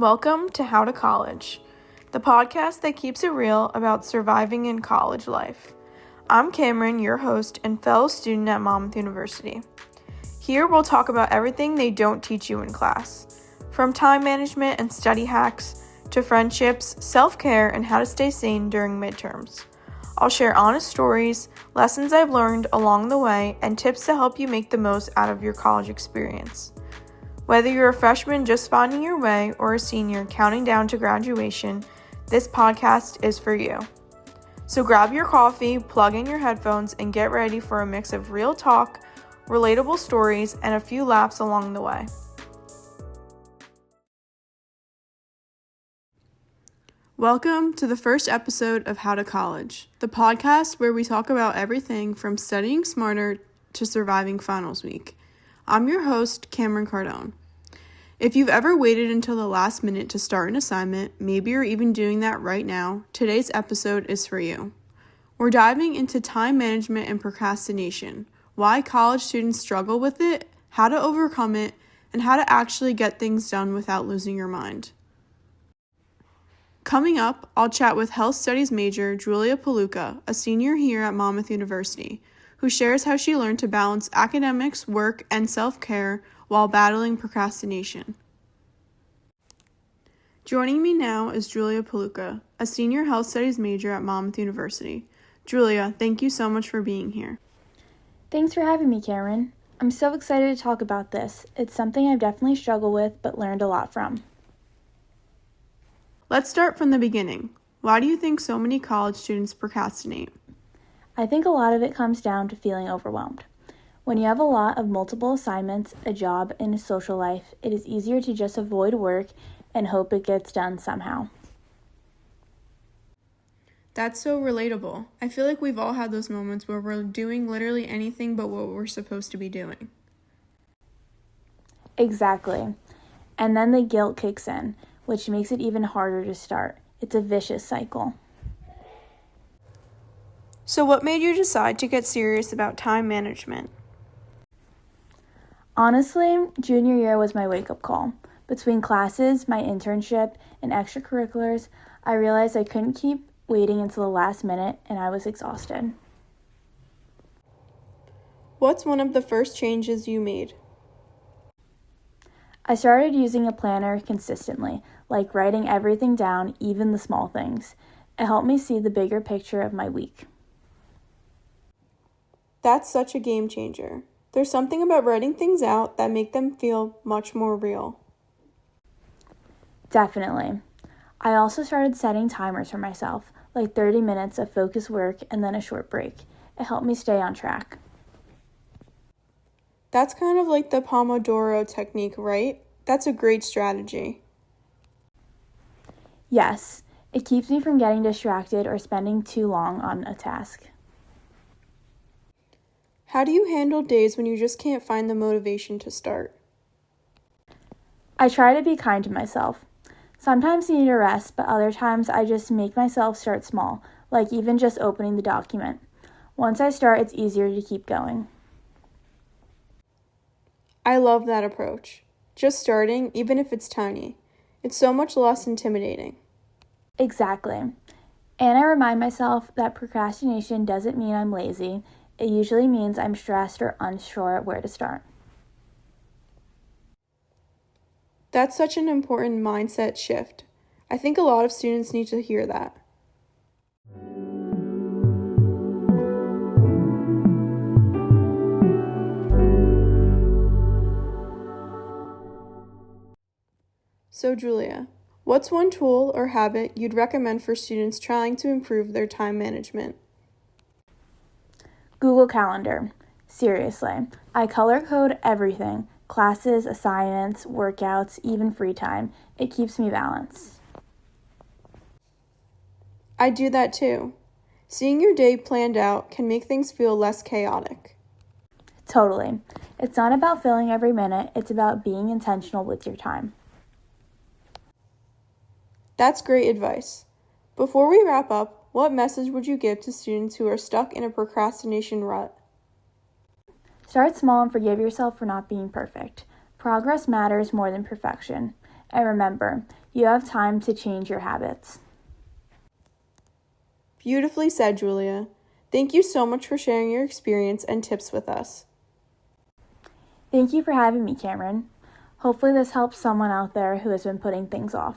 Welcome to How to College, the podcast that keeps it real about surviving in college life. I'm Cameron, your host and fellow student at Monmouth University. Here we'll talk about everything they don't teach you in class, from time management and study hacks to friendships, self-care, and how to stay sane during midterms. I'll share honest stories, lessons I've learned along the way, and tips to help you make the most out of your college experience. Whether you're a freshman just finding your way or a senior counting down to graduation, this podcast is for you. So grab your coffee, plug in your headphones, and get ready for a mix of real talk, relatable stories, and a few laughs along the way. Welcome to the first episode of How to College, the podcast where we talk about everything from studying smarter to surviving finals week. I'm your host, Cameron Cardone. If you've ever waited until the last minute to start an assignment, maybe you're even doing that right now, today's episode is for you. We're diving into time management and procrastination, why college students struggle with it, how to overcome it, and how to actually get things done without losing your mind. Coming up, I'll chat with health studies major Julia Paluca, a senior here at Monmouth University, who shares how she learned to balance academics, work, and self-care while battling procrastination. Joining me now is Julia Paluca, a senior health studies major at Monmouth University. Julia, thank you so much for being here. Thanks for having me, Cameron. I'm so excited to talk about this. It's something I've definitely struggled with, but learned a lot from. Let's start from the beginning. Why do you think so many college students procrastinate? I think a lot of it comes down to feeling overwhelmed. When you have a lot of multiple assignments, a job, and a social life, it is easier to just avoid work and hope it gets done somehow. That's so relatable. I feel like we've all had those moments where we're doing literally anything but what we're supposed to be doing. Exactly. And then the guilt kicks in, which makes it even harder to start. It's a vicious cycle. So what made you decide to get serious about time management? Honestly, junior year was my wake-up call. Between classes, my internship, and extracurriculars, I realized I couldn't keep waiting until the last minute, and I was exhausted. What's one of the first changes you made? I started using a planner consistently, like writing everything down, even the small things. It helped me see the bigger picture of my week. That's such a game changer. There's something about writing things out that make them feel much more real. Definitely. I also started setting timers for myself, like 30 minutes of focused work and then a short break. It helped me stay on track. That's kind of like the Pomodoro technique, right? That's a great strategy. Yes, it keeps me from getting distracted or spending too long on a task. How do you handle days when you just can't find the motivation to start? I try to be kind to myself. Sometimes I need a rest, but other times I just make myself start small, like even just opening the document. Once I start, it's easier to keep going. I love that approach. Just starting, even if it's tiny. It's so much less intimidating. Exactly. And I remind myself that procrastination doesn't mean I'm lazy. It usually means I'm stressed or unsure where to start. That's such an important mindset shift. I think a lot of students need to hear that. So Julia, what's one tool or habit you'd recommend for students trying to improve their time management? Google Calendar. Seriously, I color code everything. Classes, assignments, workouts, even free time. It keeps me balanced. I do that too. Seeing your day planned out can make things feel less chaotic. Totally. It's not about filling every minute, it's about being intentional with your time. That's great advice. Before we wrap up, what message would you give to students who are stuck in a procrastination rut? Start small and forgive yourself for not being perfect. Progress matters more than perfection. And remember, you have time to change your habits. Beautifully said, Julia. Thank you so much for sharing your experience and tips with us. Thank you for having me, Cameron. Hopefully this helps someone out there who has been putting things off.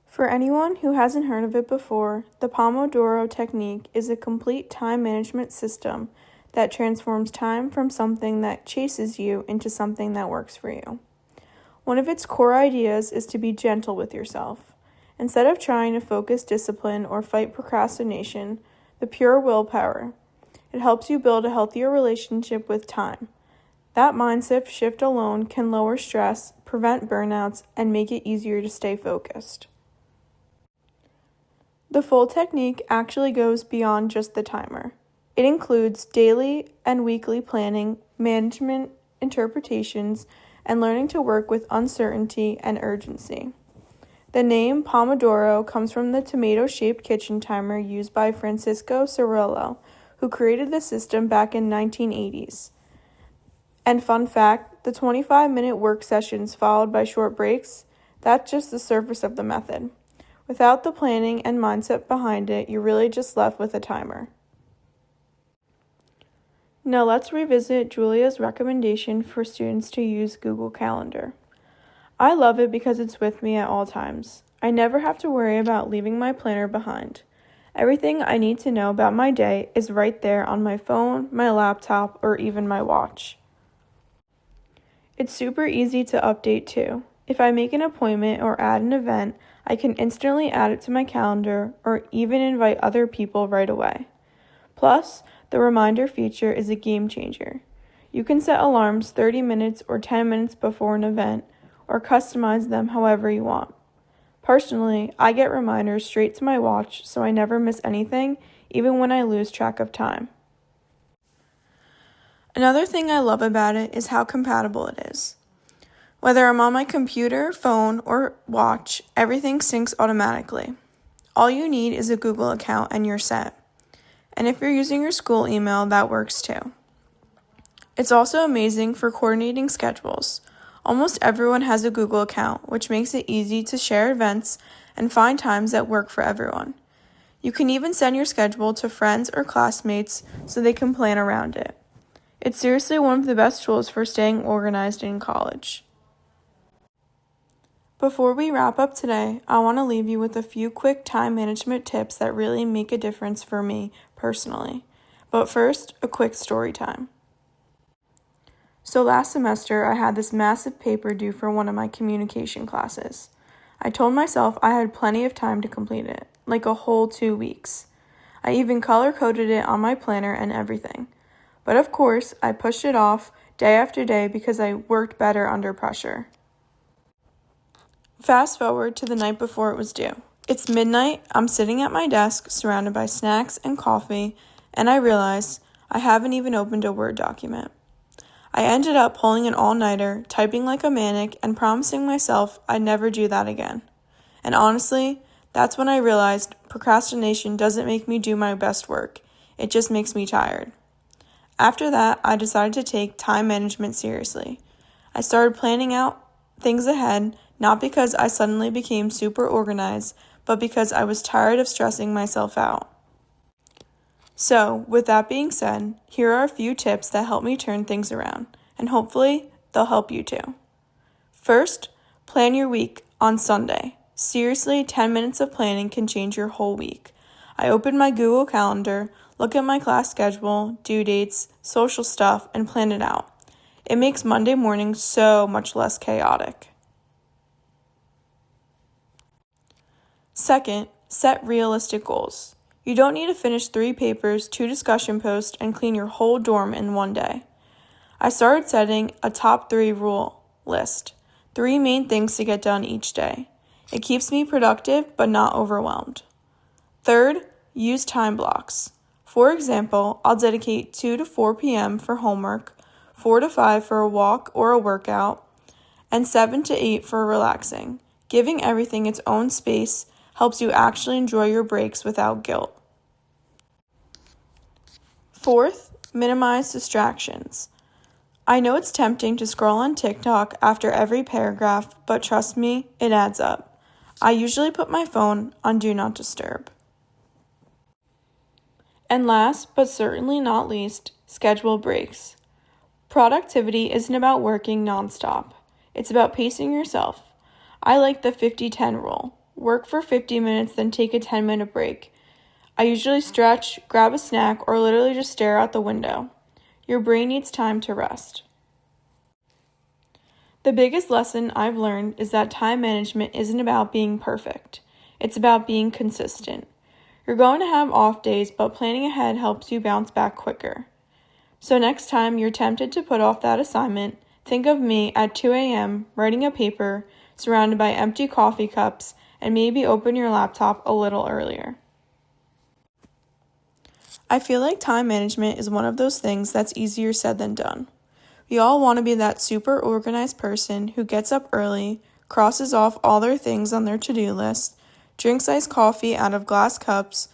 For anyone who hasn't heard of it before, the Pomodoro technique is a complete time management system that transforms time from something that chases you into something that works for you. One of its core ideas is to be gentle with yourself. Instead of trying to focus discipline or fight procrastination, the pure willpower, it helps you build a healthier relationship with time. That mindset shift alone can lower stress, prevent burnouts, and make it easier to stay focused. The full technique actually goes beyond just the timer. It includes daily and weekly planning, management interpretations, and learning to work with uncertainty and urgency. The name Pomodoro comes from the tomato-shaped kitchen timer used by Francisco Cirillo, who created the system back in 1980s. And fun fact, the 25-minute work sessions followed by short breaks, that's just the surface of the method. Without the planning and mindset behind it, you're really just left with a timer. Now let's revisit Julia's recommendation for students to use Google Calendar. I love it because it's with me at all times. I never have to worry about leaving my planner behind. Everything I need to know about my day is right there on my phone, my laptop, or even my watch. It's super easy to update too. If I make an appointment or add an event, I can instantly add it to my calendar or even invite other people right away. Plus, the reminder feature is a game changer. You can set alarms 30 minutes or 10 minutes before an event or customize them however you want. Personally, I get reminders straight to my watch so I never miss anything, even when I lose track of time. Another thing I love about it is how compatible it is. Whether I'm on my computer, phone, or watch, everything syncs automatically. All you need is a Google account and you're set. And if you're using your school email, that works too. It's also amazing for coordinating schedules. Almost everyone has a Google account, which makes it easy to share events and find times that work for everyone. You can even send your schedule to friends or classmates so they can plan around it. It's seriously one of the best tools for staying organized in college. Before we wrap up today, I want to leave you with a few quick time management tips that really make a difference for me personally. But first, a quick story time. So last semester, I had this massive paper due for one of my communication classes. I told myself I had plenty of time to complete it, like a whole 2 weeks. I even color-coded it on my planner and everything. But of course, I pushed it off day after day because I worked better under pressure. Fast forward to the night before it was due. It's midnight, I'm sitting at my desk surrounded by snacks and coffee, and I realize I haven't even opened a Word document. I ended up pulling an all-nighter, typing like a maniac, and promising myself I'd never do that again. And honestly, that's when I realized procrastination doesn't make me do my best work. It just makes me tired. After that, I decided to take time management seriously. I started planning out things ahead, not because I suddenly became super organized, but because I was tired of stressing myself out. So, with that being said, here are a few tips that help me turn things around, and hopefully, they'll help you too. First, plan your week on Sunday. Seriously, 10 minutes of planning can change your whole week. I open my Google Calendar, look at my class schedule, due dates, social stuff, and plan it out. It makes Monday morning so much less chaotic. Second, set realistic goals. You don't need to finish 3 papers, 2 discussion posts, and clean your whole dorm in one day. I started setting a top 3 rule list. 3 main things to get done each day. It keeps me productive but not overwhelmed. Third, use time blocks. For example, I'll dedicate 2 to 4 p.m. for homework, 4 to 5 for a walk or a workout, and 7 to 8 for relaxing. Giving everything its own space helps you actually enjoy your breaks without guilt. Fourth, minimize distractions. I know it's tempting to scroll on TikTok after every paragraph, but trust me, it adds up. I usually put my phone on Do Not Disturb. And last, but certainly not least, schedule breaks. Productivity isn't about working nonstop. It's about pacing yourself. I like the 50-10 rule. Work for 50 minutes, then take a 10-minute break. I usually stretch, grab a snack, or literally just stare out the window. Your brain needs time to rest. The biggest lesson I've learned is that time management isn't about being perfect. It's about being consistent. You're going to have off days, but planning ahead helps you bounce back quicker. So next time you're tempted to put off that assignment, think of me at 2 a.m. writing a paper, surrounded by empty coffee cups, and maybe open your laptop a little earlier. I feel like time management is one of those things that's easier said than done. We all want to be that super organized person who gets up early, crosses off all their things on their to-do list, drinks iced coffee out of glass cups,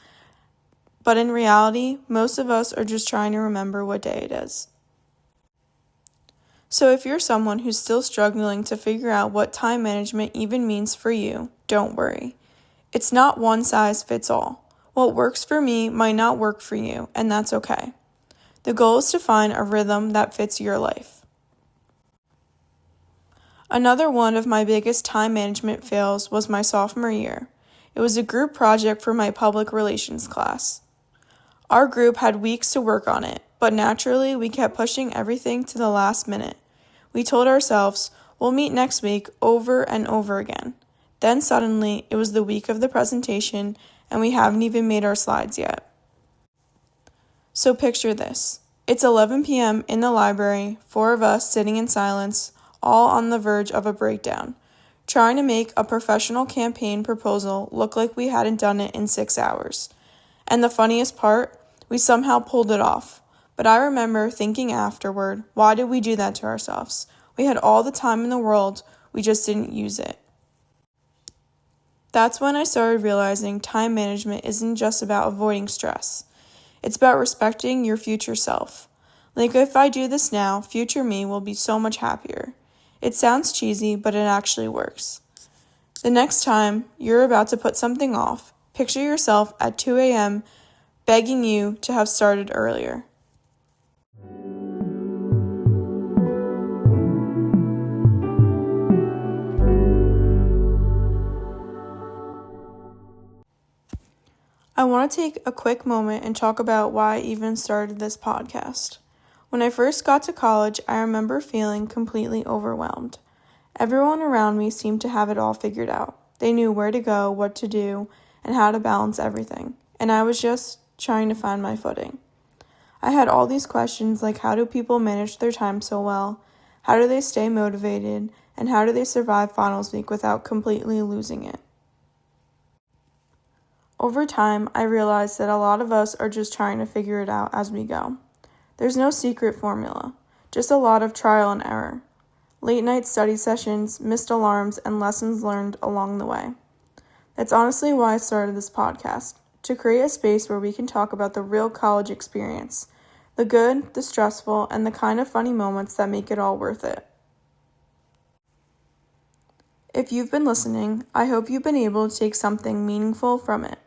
but in reality, most of us are just trying to remember what day it is. So if you're someone who's still struggling to figure out what time management even means for you, don't worry. It's not one size fits all. What works for me might not work for you, and that's okay. The goal is to find a rhythm that fits your life. Another one of my biggest time management fails was my sophomore year. It was a group project for my public relations class. Our group had weeks to work on it, but naturally we kept pushing everything to the last minute. We told ourselves, we'll meet next week over and over again. Then suddenly, it was the week of the presentation, and we haven't even made our slides yet. So picture this. It's 11 p.m. in the library, 4 of us sitting in silence, all on the verge of a breakdown, trying to make a professional campaign proposal look like we hadn't done it in 6 hours. And the funniest part, we somehow pulled it off. But I remember thinking afterward, why did we do that to ourselves? We had all the time in the world, we just didn't use it. That's when I started realizing time management isn't just about avoiding stress. It's about respecting your future self. Like, if I do this now, future me will be so much happier. It sounds cheesy, but it actually works. The next time you're about to put something off, picture yourself at 2 a.m. begging you to have started earlier. I want to take a quick moment and talk about why I even started this podcast. When I first got to college, I remember feeling completely overwhelmed. Everyone around me seemed to have it all figured out. They knew where to go, what to do, and how to balance everything. And I was just trying to find my footing. I had all these questions like, how do people manage their time so well? How do they stay motivated? And how do they survive finals week without completely losing it? Over time, I realized that a lot of us are just trying to figure it out as we go. There's no secret formula, just a lot of trial and error. Late night study sessions, missed alarms, and lessons learned along the way. That's honestly why I started this podcast, to create a space where we can talk about the real college experience, the good, the stressful, and the kind of funny moments that make it all worth it. If you've been listening, I hope you've been able to take something meaningful from it.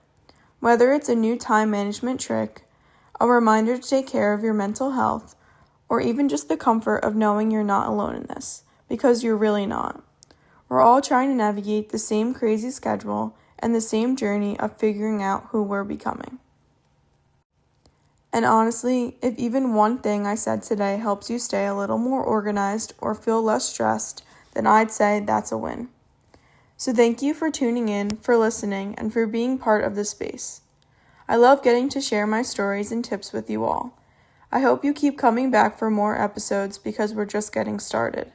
Whether it's a new time management trick, a reminder to take care of your mental health, or even just the comfort of knowing you're not alone in this, because you're really not. We're all trying to navigate the same crazy schedule and the same journey of figuring out who we're becoming. And honestly, if even one thing I said today helps you stay a little more organized or feel less stressed, then I'd say that's a win. So thank you for tuning in, for listening, and for being part of this space. I love getting to share my stories and tips with you all. I hope you keep coming back for more episodes because we're just getting started.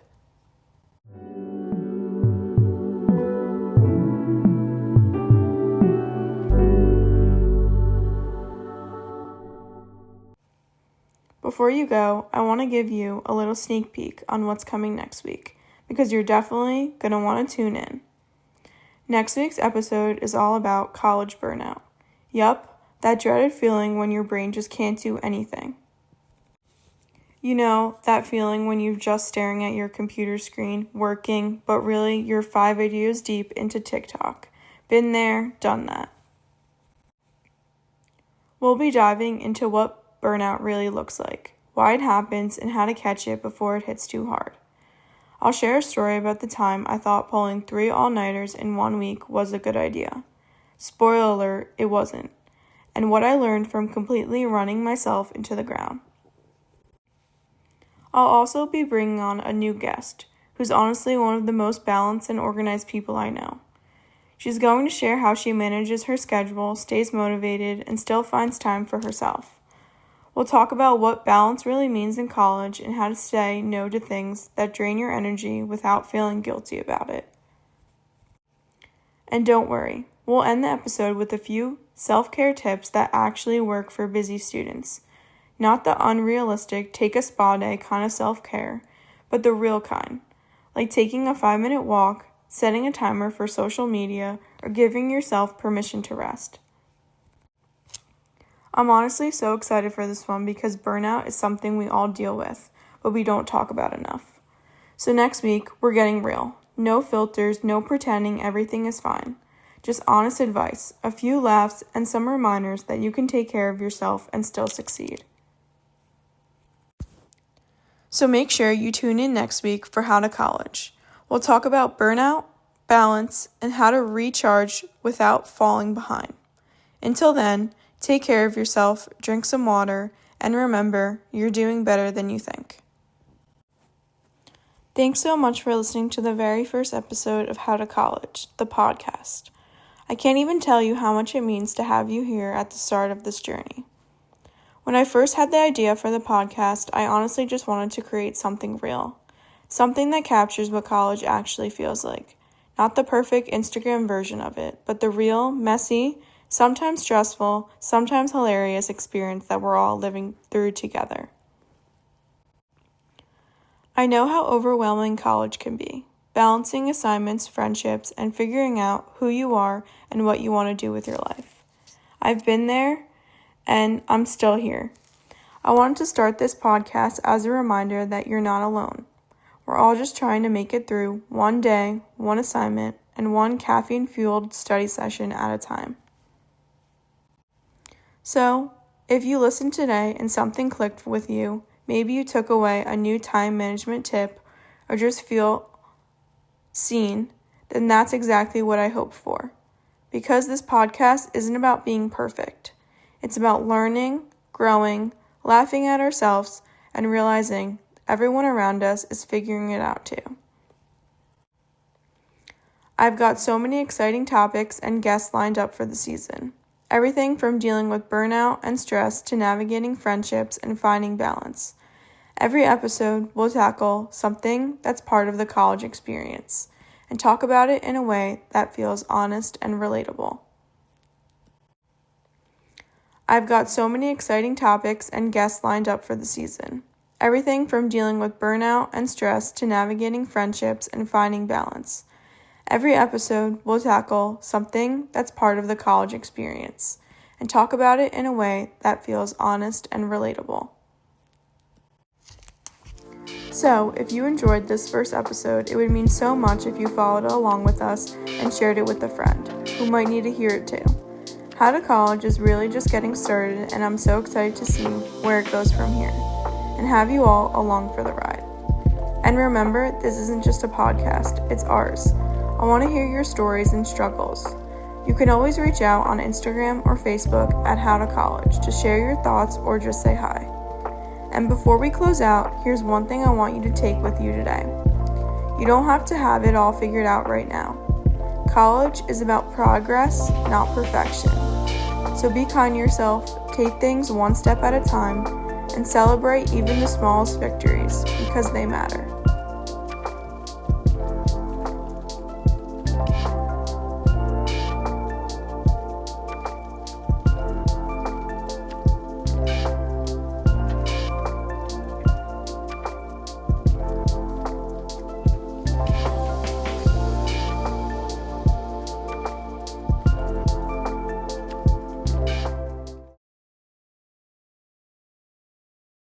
Before you go, I want to give you a little sneak peek on what's coming next week, because you're definitely going to want to tune in. Next week's episode is all about college burnout. Yup, That dreaded feeling when your brain just can't do anything. You know, that feeling when you're just staring at your computer screen, working, but really you're 5 videos deep into TikTok. Been there, done that. We'll be diving into what burnout really looks like, why it happens, and how to catch it before it hits too hard. I'll share a story about the time I thought pulling 3 all-nighters in 1 week was a good idea. Spoiler alert, it wasn't. And what I learned from completely running myself into the ground. I'll also be bringing on a new guest, who's honestly one of the most balanced and organized people I know. She's going to share how she manages her schedule, stays motivated, and still finds time for herself. We'll talk about what balance really means in college and how to say no to things that drain your energy without feeling guilty about it. And don't worry, we'll end the episode with a few self-care tips that actually work for busy students. Not the unrealistic take a spa day kind of self-care, but the real kind, like taking a 5-minute walk, setting a timer for social media, or giving yourself permission to rest. I'm honestly so excited for this one because burnout is something we all deal with, but we don't talk about enough. So next week, we're getting real. No filters, no pretending everything is fine. Just honest advice, a few laughs, and some reminders that you can take care of yourself and still succeed. So make sure you tune in next week for How to College. We'll talk about burnout, balance, and how to recharge without falling behind. Until then, take care of yourself, drink some water, and remember, you're doing better than you think. Thanks so much for listening to the very first episode of How to College, the podcast. I can't even tell you how much it means to have you here at the start of this journey. When I first had the idea for the podcast, I honestly just wanted to create something real. Something that captures what college actually feels like. Not the perfect Instagram version of it, but the real, messy, sometimes stressful, sometimes hilarious experience that we're all living through together. I know how overwhelming college can be. Balancing assignments, friendships, and figuring out who you are and what you want to do with your life. I've been there, and I'm still here. I wanted to start this podcast as a reminder that you're not alone. We're all just trying to make it through one day, one assignment, and one caffeine-fueled study session at a time. So, if you listened today and something clicked with you, maybe you took away a new time management tip or just feel seen, then that's exactly what I hope for. Because this podcast isn't about being perfect. It's about learning, growing, laughing at ourselves, and realizing everyone around us is figuring it out too. I've got so many exciting topics and guests lined up for the season. Everything from dealing with burnout and stress to navigating friendships and finding balance. Every episode will tackle something that's part of the college experience and talk about it in a way that feels honest and relatable. I've got so many exciting topics and guests lined up for the season. Everything from dealing with burnout and stress to navigating friendships and finding balance. Every episode will tackle something that's part of the college experience and talk about it in a way that feels honest and relatable. So, if you enjoyed this first episode, it would mean so much if you followed along with us and shared it with a friend who might need to hear it too. How to College is really just getting started, and I'm so excited to see where it goes from here and have you all along for the ride. And remember, this isn't just a podcast, it's ours. I want to hear your stories and struggles. You can always reach out on Instagram or Facebook at How to College to share your thoughts or just say hi. And before we close out, here's one thing I want you to take with you today. You don't have to have it all figured out right now. College is about progress, not perfection. So be kind to yourself, take things one step at a time, and celebrate even the smallest victories because they matter.